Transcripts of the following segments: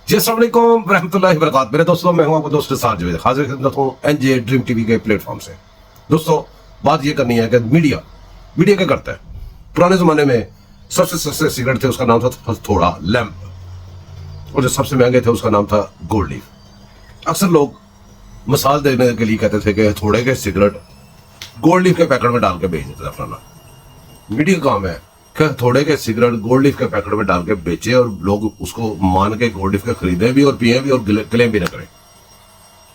जी अस्सलाम वालेकुम रहमतुल्लाहि व बरकातहू। मेरे दोस्तों, मैं हूं आपका दोस्त साथ जो हाजिर खिदमत हूं एनजे ड्रीम टीवी के प्लेटफॉर्म से। दोस्तों, बात ये करनी है कि मीडिया क्या करता है। पुराने जमाने में सबसे सस्ते सिगरेट थे, उसका नाम था हथौड़ा लैंप, और जो सबसे महंगे थे उसका नाम था गोल्ड लीफ। अक्सर लोग मिसाल देने के लिए कहते थे कि हथौड़े के सिगरेट गोल्ड लीफ के पैकेट में डाल के बेच देता था फलाना। मीडिया का काम है कि हथौड़े के सिगरेट गोल्ड लीफ के पैकेट में डाल के बेचे और लोग उसको मान के गोल्ड लीफ के खरीदे भी और पिए भी और क्लेम भी ना करें,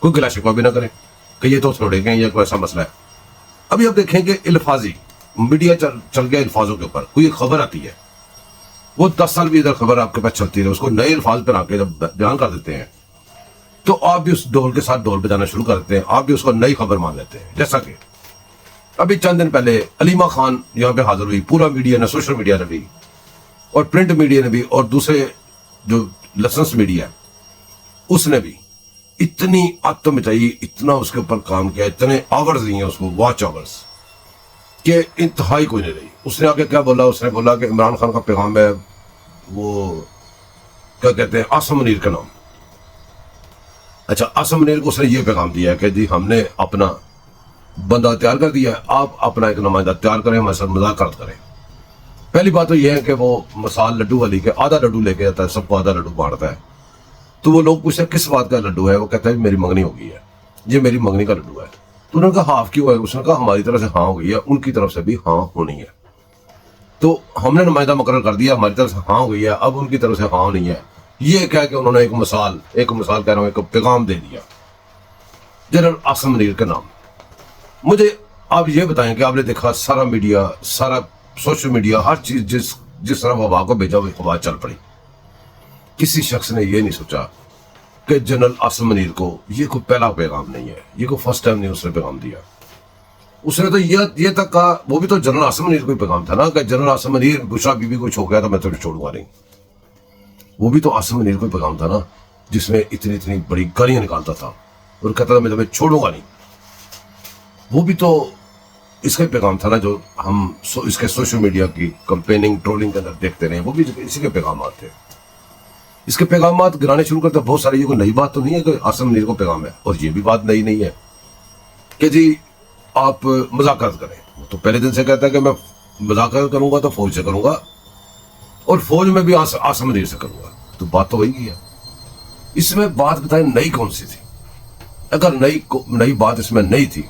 कोई गिला शिकवा भी ना करें कि ये तो हथौड़े के या कोई ऐसा मसला है। अभी आप देखें कि इल्फाजी मीडिया चल गया अल्फाजों के ऊपर। कोई खबर आती है, वो 10 साल भी इधर खबर आपके पास चलती है, उसको नए अल्फाज पर आके जब बयान कर देते हैं तो आप भी उस ढोल के साथ ढोल बजाना शुरू कर देते हैं, आप भी उसको नई खबर मान लेते हैं। जैसा कि अभी चंद दिन पहले अलीमा खान यहाँ पे हाजिर हुई, पूरा मीडिया ने, सोशल मीडिया ने भी और प्रिंट मीडिया ने भी और दूसरे जो लाइसेंस मीडिया है उसने भी इतनी आत्म मचाई, इतना उसके ऊपर काम किया, इतने आवर्स दिए उसको, वॉच आवर्स, कि इंतहाई कोई नहीं रही। उसने आके क्या बोला, उसने बोला कि इमरान खान का पैगाम है, वो क्या कहते हैं, आसम मुनीर का नाम। अच्छा, आसम मुनीर को उसने ये पैगाम दिया कि जी हमने अपना बंदा तैयार कर दिया है, आप अपना एक नुमाइंदा तैयार करें, हमारे साथ मुज़ाकरात करें। पहली बात तो यह है कि वो मिसाल लड्डू वाली के आधा लड्डू लेके आता है, सबको आधा लड्डू बांटता है। तो वो लोग पूछते हैं किस बात का लड्डू है, वो कहता है मेरी मंगनी हो गई है, ये मेरी मंगनी का लड्डू है। तो उन्होंने कहा हाफ क्यों है, उसने कहा हमारी तरफ से हाँ हो गई है, उनकी तरफ से भी हाँ होनी है। तो हमने नुमाइंदा मुकर्रर कर दिया, हमारी तरफ से हाँ हो गई है, अब उनकी तरफ से हाँ नहीं है। ये क्या कि उन्होंने एक मिसाल कह रहा हूँ, एक पैगाम दे दिया जनरल आसम मुनीर के नाम। मुझे आप ये बताएं कि आपने देखा सारा मीडिया, सारा सोशल मीडिया, हर चीज जिस तरह वबा को भेजा हुई आवाज चल पड़ी। किसी शख्स ने ये नहीं सोचा कि जनरल आसम मुनीर को ये कोई पहला पैगाम नहीं है, ये कोई फर्स्ट टाइम नहीं उसने पैगाम दिया। उसने तो ये तक कहा, वो भी तो जनरल आसम मुनीर को पैगाम था ना, कि जनरल आसम मुनीर बुशरा बीबी को छो गया तो मैं तुझे छोड़ूंगा नहीं। वो भी तो आसम मुनीर को पैगाम था ना, जिसमें इतनी बड़ी गालियां निकालता था और कहता था मैं तुम्हें छोड़ूंगा नहीं। वो भी तो इसका पैगाम था ना, जो हम इसके सोशल मीडिया की कंपेनिंग ट्रोलिंग के अंदर देखते रहे, वो भी इसी के पैगाम थे। इसके पैगाम गिराने शुरू करते बहुत सारे। ये कोई नई बात तो नहीं है कि आसम मुनीर को पैगाम है, और ये भी बात नई नहीं है कि जी आप मुज़ाकरात करें। वो तो पहले दिन से कहता है कि मैं मुज़ाकरात करूंगा तो फौज से करूंगा, और फौज में भी आसम मुनीर से करूंगा। तो बात तो वही है। इसमें बात बताएं नई कौन सी थी? अगर नई बात इसमें नहीं थी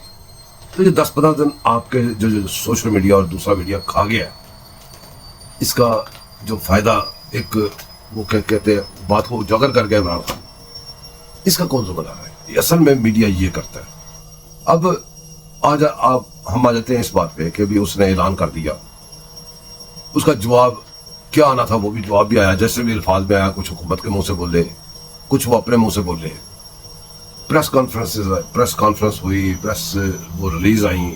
तो ये 10-15 दिन आपके जो सोशल मीडिया और दूसरा मीडिया खा गया, इसका जो फायदा एक वो कहते हैं बात को उजागर कर गया इमरान खान, इसका कौन जिम्मेदार है? ये असल में मीडिया ये करता है। अब हम आ जाते हैं इस बात पे कि भी उसने ऐलान कर दिया, उसका जवाब क्या आना था वो भी जवाब भी आया, जैसे भी अल्फाज में आया। कुछ हुकूमत के मुंह से बोले, कुछ वो अपने मुंह से बोले। प्रेस कॉन्फ्रेंस हुई, प्रेस वो रिलीज आई,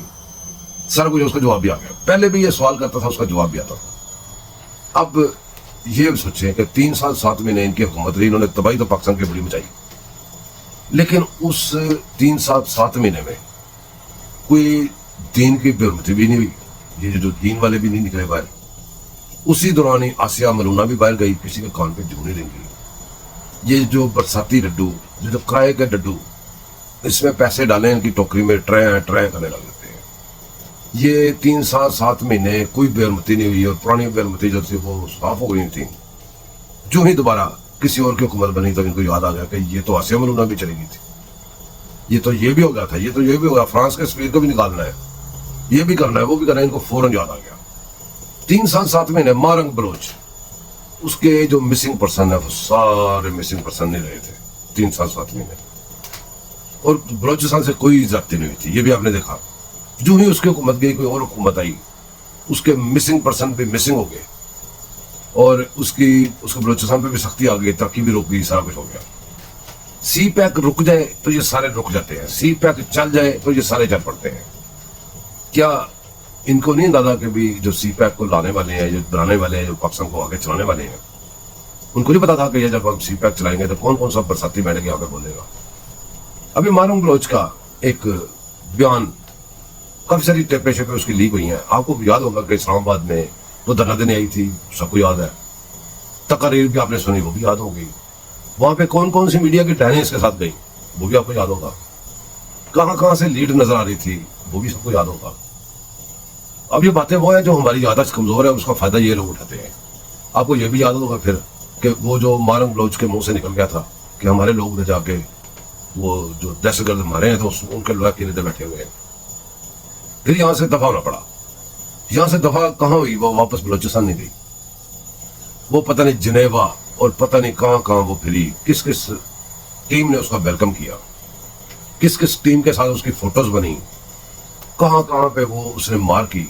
सारा कुछ उसका जवाब भी आ गया। पहले भी ये सवाल करता था, उसका जवाब भी आता था। अब ये सोचें कि 3 साल 7 महीने इनकी हुकूमत रही, इन्होंने तबाही तो पाकिस्तान की बड़ी मचाई, लेकिन उस 3 साल 7 महीने में कोई दीन की बेरुमती भी नहीं हुई। ये जो दीन वाले भी नहीं निकले बाहर। उसी दौरान ही आसिया मलूना भी बाहर गई, किसी के कान पे जू नहीं लेंगी। ये जो बरसाती लड्डू, जो किराए के लड्डू, इसमें पैसे डालें इनकी टोकरी में, ट्रे करने लग जाते हैं। ये 3 साल 7 महीने कोई बेरमती नहीं हुई, और पुरानी बेरमती जो थी वो साफ हो गई थी। जो ही दोबारा किसी और की हुकूमत बनी तो इनको याद आ गया कि ये तो आसिया मलूना भी चली गई थी, ये तो ये भी हो गया था, ये तो ये भी हो गया, फ्रांस के सफीर को भी निकालना है, ये भी करना है, वो भी करना है। इनको फौरन याद आ गया। 3 साल 7 महीने मारंग बलोच, उसके जो मिसिंग पर्सन है वो सारे मिसिंग पर्सन नहीं रहे थे 3 साल 7 महीने, और बलोचिस्तान से कोई ज्यादती नहीं हुई थी। ये भी आपने देखा। जो ही उसकी हुकूमत गई, कोई और हुकूमत आई, उसके मिसिंग पर्सन भी मिसिंग हो गए, और उसके बलोचिस्तान पे भी सख्ती आ गई, तरक्की भी रुक गई, सारा कुछ हो गया। सी पैक रुक जाए तो ये सारे रुक जाते हैं, सी पैक चल जाए तो ये सारे चल पड़ते हैं। क्या इनको नहीं अंदाजा कि भी जो सी पैक को लाने वाले हैं, जो बनाने वाले हैं, जो पाकिस्तान को आगे चलाने वाले हैं, उनको नहीं पता था कि ये जब हम सी पैक चलाएंगे तो कौन कौन सा बरसाती बैठ के आगे बोलेगा। अभी मारूंग बलोच का एक बयान, काफी सारी टेपें शेपें उसकी लीक हुई हैं। आपको याद होगा कि इस्लामाबाद में वो धरना देने आई थी, सबको याद है। तकरीर भी आपने सुनी, वो भी याद होगी। وہاں پہ کون کون سی میڈیا کی ٹہنیں اس کے ساتھ گئی وہ بھی آپ کو یاد ہوگا. کہاں کہاں سے لیڈ نظر آ رہی تھی وہ بھی سب کو یاد ہوگا. اب یہ باتیں وہ ہیں جو ہماری عادت کمزور ہے، اس کا فائدہ یہ لوگ اٹھاتے ہیں. آپ کو یہ بھی یاد ہوگا پھر کہ وہ جو مارنگ بلوچ کے منہ سے نکل گیا تھا کہ ہمارے لوگ نے جا کے وہ جو دہشت گرد مارے ہیں تو ان کے لوہے پینے بیٹھے ہوئے ہیں. پھر یہاں سے دفاع ہونا پڑا. یہاں سے دفاع کہاں ہوئی؟ وہ واپس بلوچستان نہیں گئی. وہ پتہ نہیں جنیوا اور پتہ نہیں کہاں کہاں وہ پھری. کس کس ٹیم نے اس کا ویلکم کیا، کس کس ٹیم کے ساتھ اس کی فوٹوز بنی، کہاں کہاں پہ وہ اس نے مار کی.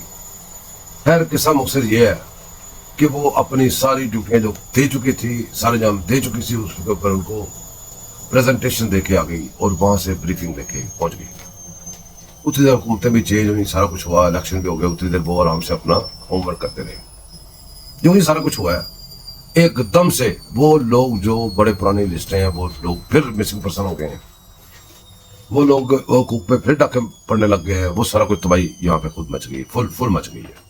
خیر قصہ مقصد یہ ہے کہ وہ اپنی ساری ڈیوٹیاں جو دے چکی تھی، سارے جام دے چکی تھی، اس کے اوپر ان کو پریزنٹیشن دے کے آ گئی اور وہاں سے بریفنگ دے کے پہنچ گئی. اتنی دیر حکومتیں بھی چینج ہوئی، سارا کچھ ہوا، الیکشن بھی ہو گیا. اتنی دیر وہ آرام سے اپنا ہوم ورک کرتے رہے. جو ہی سارا کچھ ہوا ہے ایک دم سے وہ لوگ جو بڑے پرانے لسٹیں ہیں وہ لوگ پھر مسنگ پرسن ہو گئے ہیں. وہ لوگ حقوق پہ پھر ڈاکے پڑنے لگ گئے ہیں. وہ سارا کچھ تباہی یہاں پہ خود مچ گئی، فل مچ گئی ہے.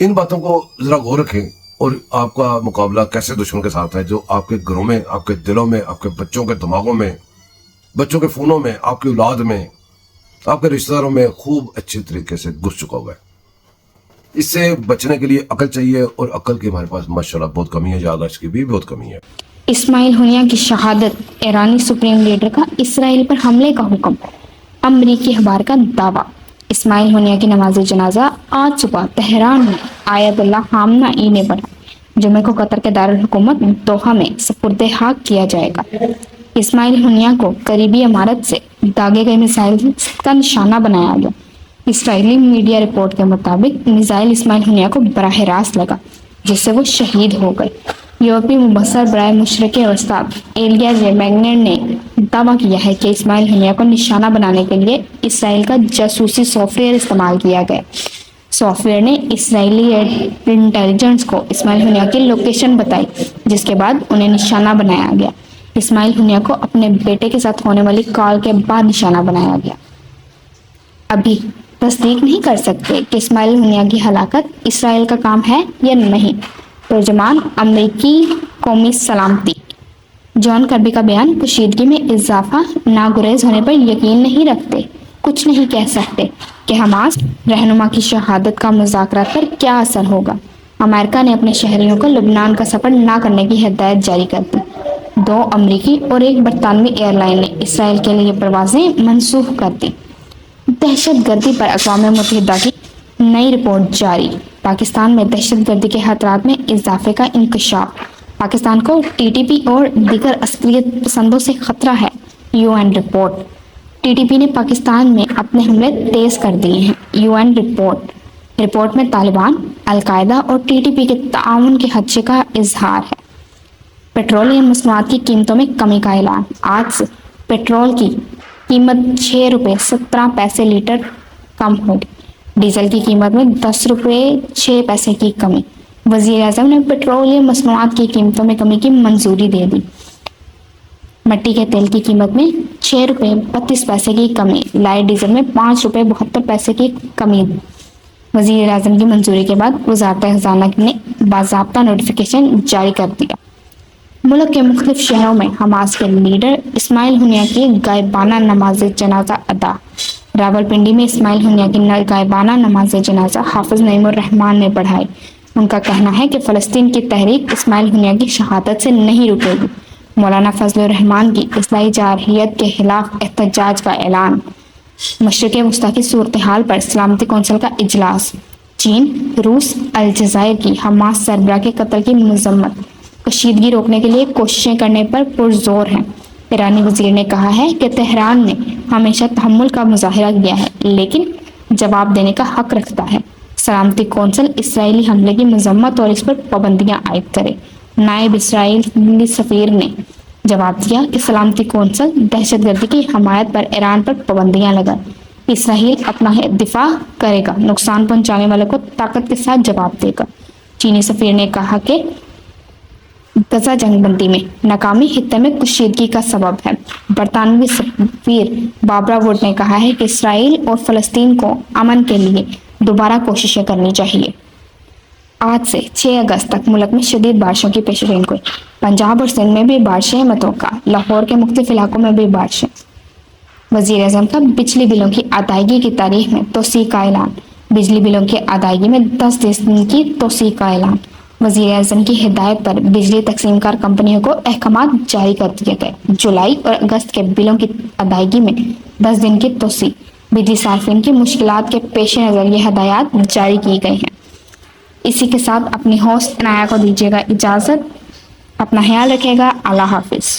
ان باتوں کو ذرا غور رکھیں اور آپ کا مقابلہ کیسے دشمن کے ساتھ ہے جو آپ کے گھروں میں، آپ کے دلوں میں، آپ کے بچوں کے دماغوں میں، بچوں کے فونوں میں، آپ کی اولاد میں، آپ کے رشتہ داروں میں خوب اچھے طریقے سے گھس چکا ہوا ہے. اس سے بچنے کے لیے عقل چاہیے اور عقل کی ہمارے پاس ماشاءاللہ بہت کمی ہے، یادداشت کی بھی بہت کمی ہے. اسماعیل ہنیہ کی شہادت، ایرانی سپریم لیڈر کا اسرائیل پر حملے کا حکم، امریکی اخبار کا دعویٰ. اسماعیل ہنیہ کی نماز جنازہ آج صبح تہران میں آیت اللہ خامنہ ای نے پڑھا. جمعے کو قطر کے دارالحکومت دوحہ میں سپرد خاک کیا جائے گا. اسماعیل ہنیہ کو قریبی عمارت سے داغے گئے میزائل کا نشانہ بنایا گیا. اسرائیلی میڈیا رپورٹ کے مطابق میزائل اسماعیل ہنیہ کو براہ راست لگا جس سے وہ شہید ہو گئے. یورپی مبصر برائے مشرق وسطی ایلیا جے میگنر نے دعویٰ کیا ہے کہ اسماعیل ہنیہ کو نشانہ بنانے کے لیے اسرائیل کا جاسوسی سافٹ ویئر استعمال کیا گیا. سافٹ ویئر نے اسرائیلی انٹیلیجنس کو اسماعیل ہنیہ کی لوکیشن بتائی جس کے بعد انہیں نشانہ بنایا گیا. اسماعیل ہنیہ کو اپنے بیٹے کے ساتھ ہونے والی کال کے بعد نشانہ بنایا گیا. ابھی تصدیق نہیں کر سکتے کہ اسماعیل ہنیہ کی ہلاکت اسرائیل کا کام ہے یا نہیں. ترجمان امریکی قومی سلامتی جان کربی کا بیان، کشیدگی میں اضافہ، ناگزیر ہونے پر یقین نہیں رکھتے، کچھ نہیں کہہ سکتے کہ حماس رہنما کی شہادت کا مذاکرات پر کیا اثر ہوگا. امریکہ نے اپنے شہریوں کو لبنان کا سفر نہ کرنے کی ہدایت جاری کر دی. 2 امریکی اور 1 برطانوی ایئر لائن نے اسرائیل کے لیے پروازیں منسوخ کر دی. دہشت گردی پر اقوام متحدہ کی نئی رپورٹ جاری. پاکستان میں دہشت گردی کے خطرات میں اضافے کا انکشاف. پاکستان کو ٹی ٹی پی اور دیگر عسکریت پسندوں سے خطرہ ہے. U N report. T T P نے پاکستان میں اپنے حملے تیز کر دیے ہیں. یو این رپورٹ میں طالبان، القاعدہ اور ٹی ٹی پی کے تعاون کے خدشے کا اظہار ہے. پیٹرولیم مصنوعات کی قیمتوں میں کمی کا اعلان. آج سے پیٹرول کی قیمت 6 روپے 17 پیسے لیٹر کم ہوگی. ڈیزل کی قیمت میں 10 روپے 6 پیسے کی کمی. وزیر اعظم نے پیٹرولیم مصنوعات کی قیمتوں میں کمی کی منظوری دے دی. مٹی کے تیل کی قیمت میں 6 روپے 32 پیسے کی کمی. لائٹ ڈیزل میں 5 روپے 72 پیسے کی کمی. وزیر اعظم کی منظوری کے بعد وزارت خزانہ نے باضابطہ نوٹیفیکیشن جاری کر دیا. ملک کے مختلف شہروں میں حماس کے لیڈر اسماعیل ہنیہ کی غائبانہ نماز جنازہ ادا. راولپنڈی میں اسماعیل ہنیہ کی غائبانہ نماز جنازہ حافظ نعیم الرحمان نے پڑھائی. ان کا کہنا ہے کہ فلسطین کی تحریک اسماعیل ہنیہ کی شہادت سے نہیں رکے گی. مولانا فضل الرحمان کی اصلاحی جارحیت کے خلاف احتجاج کا اعلان. مشرق وسطیٰ کی صورتحال پر سلامتی کونسل کا اجلاس. چین، روس، الجزائر کی حماس سربراہ کے قتل کی مذمت. کشیدگی روکنے کے لیے کوششیں کرنے پر پرزور ہیں. ایرانی وزیر نے کہا ہے کہ تہران نے ہمیشہ تحمل کا مظاہرہ کیا ہے لیکن جواب دینے کا حق رکھتا ہے. سلامتی کونسل اسرائیلی حملے کی مذمت اور اس پر پابندیاں عائد کرے. نائب اسرائیلی سفیر نے جواب دیا کہ سلامتی کونسل دہشت گردی کی حمایت پر ایران پر پابندیاں لگائے. اسرائیل اپنا دفاع کرے گا، نقصان پہنچانے والے کو طاقت کے ساتھ جواب دے گا. چینی سفیر نے کہا کہ غزہ جنگ بندی میں ناکامی خطے میں کشیدگی کا سبب ہے. برطانوی سفیر باربرا ووڈ نے کہا ہے کہ اسرائیل اور فلسطین کو امن کے لیے دوبارہ کوششیں کرنی چاہیے. आज से 6 अगस्त तक मुल्क में शदीद बारिशों की पेशेन हुई। पंजाब और सिंध में भी बारिशें मतोका, लाहौर के मुख्तलिफ इलाकों में भी बारिशें। वज़ीर आज़म का बिजली बिलों की अदायगी की तारीख में तोसी का ऐलान। बिजली बिलों की अदायगी में 10 दिन की तोसी का ऐलान। वज़ीर आज़म की हिदायत पर बिजली तकसीमकार कंपनियों को अहकाम जारी कर दिए गए। जुलाई और अगस्त के बिलों की अदायगी में 10 दिन की तोसी। बिजली सार्फिन की मुश्किलात के पेश नज़र ये हदायत जारी की गई हैं। इसी के साथ अपनी होस्ट इनाया को दीजिएगा इजाज़त। अपना ख्याल रखिएगा। अल्लाह हाफिज़।